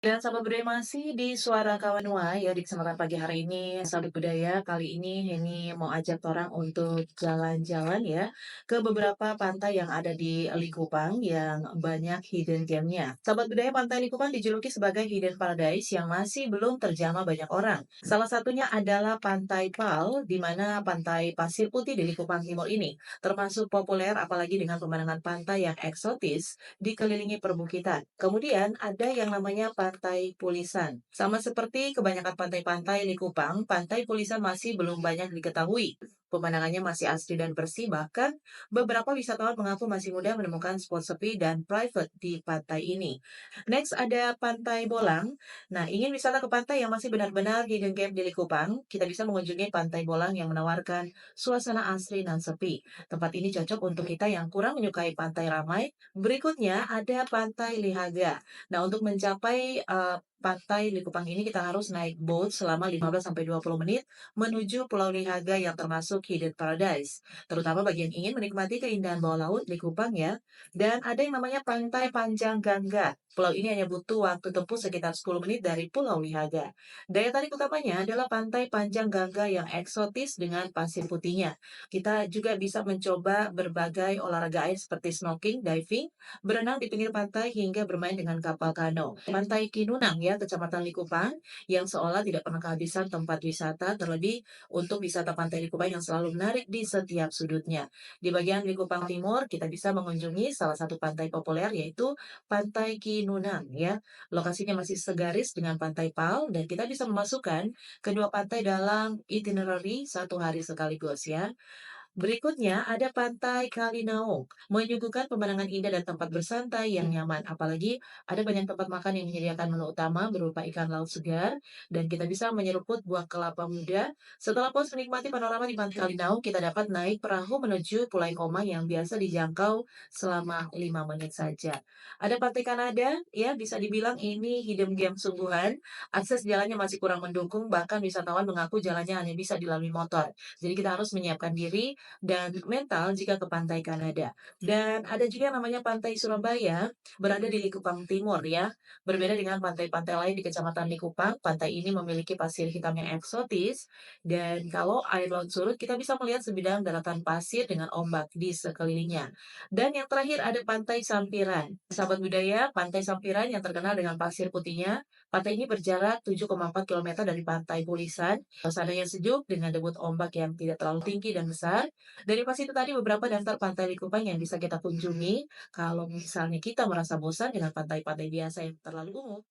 Dan sahabat budaya masih di Suara Kawanua ya di kesempatan pagi hari ini sahabat budaya kali ini mau ajak orang untuk jalan-jalan ya ke beberapa pantai yang ada di Likupang yang banyak hidden gem-nya. Sahabat budaya Pantai Likupang dijuluki sebagai hidden paradise yang masih belum terjamah banyak orang. Salah satunya adalah Pantai Pal di mana pantai pasir putih di Likupang Timur ini termasuk populer apalagi dengan pemandangan pantai yang eksotis dikelilingi perbukitan. Kemudian ada yang namanya Pantai Pulisan. Sama seperti kebanyakan pantai-pantai di Kupang, Pantai Pulisan masih belum banyak diketahui. Pemandangannya masih asri dan bersih, bahkan beberapa wisatawan mengaku masih mudah menemukan spot sepi dan private di pantai ini. Next ada Pantai Bolang. Nah, ingin wisata ke pantai yang masih benar-benar hidden gem di Likupang, kita bisa mengunjungi Pantai Bolang yang menawarkan suasana asri dan sepi. Tempat ini cocok untuk kita yang kurang menyukai pantai ramai. Berikutnya ada Pantai Lihaga. Nah, untuk mencapai, pantai Likupang ini kita harus naik boat selama 15 sampai 20 menit menuju Pulau Lihaga yang termasuk hidden paradise, terutama bagi yang ingin menikmati keindahan bawah laut Likupang ya. Dan ada yang namanya Pantai Panjang Gangga. Pulau ini hanya butuh waktu tempuh sekitar 10 menit dari Pulau Lihaga. Daya tarik utamanya adalah Pantai Panjang Gangga yang eksotis dengan pasir putihnya. Kita juga bisa mencoba berbagai olahraga air seperti snorkeling, diving, berenang di pinggir pantai hingga bermain dengan kapal kano. Pantai Kinunang ya, Kecamatan Likupang, yang seolah tidak pernah kehabisan tempat wisata, terlebih untuk wisata pantai Likupang yang selalu menarik di setiap sudutnya. Di bagian Likupang Timur, kita bisa mengunjungi salah satu pantai populer yaitu Pantai Kinunang ya. Lokasinya masih segaris dengan Pantai Pal dan kita bisa memasukkan kedua pantai dalam itinerary satu hari sekaligus ya. Berikutnya ada Pantai Kalinaok, menyuguhkan pemandangan indah dan tempat bersantai yang nyaman. Apalagi ada banyak tempat makan yang menyediakan menu utama berupa ikan laut segar dan kita bisa menyeruput buah kelapa muda. Setelah puas menikmati panorama di Pantai Kalinaok, kita dapat naik perahu menuju Pulau Koma yang biasa dijangkau selama 5 menit saja. Ada Pantai Kanada, ya bisa dibilang ini hidden gem sungguhan. Akses jalannya masih kurang mendukung, bahkan wisatawan mengaku jalannya hanya bisa dilalui motor. Jadi kita harus menyiapkan diri dan mental jika ke pantai Kanada. Dan ada juga yang namanya Pantai Surabaya, berada di Likupang Timur ya. Berbeda dengan pantai-pantai lain di Kecamatan Likupang, pantai ini memiliki pasir hitam yang eksotis dan kalau air laut surut kita bisa melihat sebidang daratan pasir dengan ombak di sekelilingnya. Dan yang terakhir ada Pantai Sampiran. Sahabat budaya, Pantai Sampiran yang terkenal dengan pasir putihnya, pantai ini berjarak 7,4 kilometer dari Pantai Pulisan. Suasananya sejuk dengan debut ombak yang tidak terlalu tinggi dan besar. Dari pas itu tadi beberapa daftar pantai Likupang yang bisa kita kunjungi kalau misalnya kita merasa bosan dengan pantai-pantai biasa yang terlalu umum.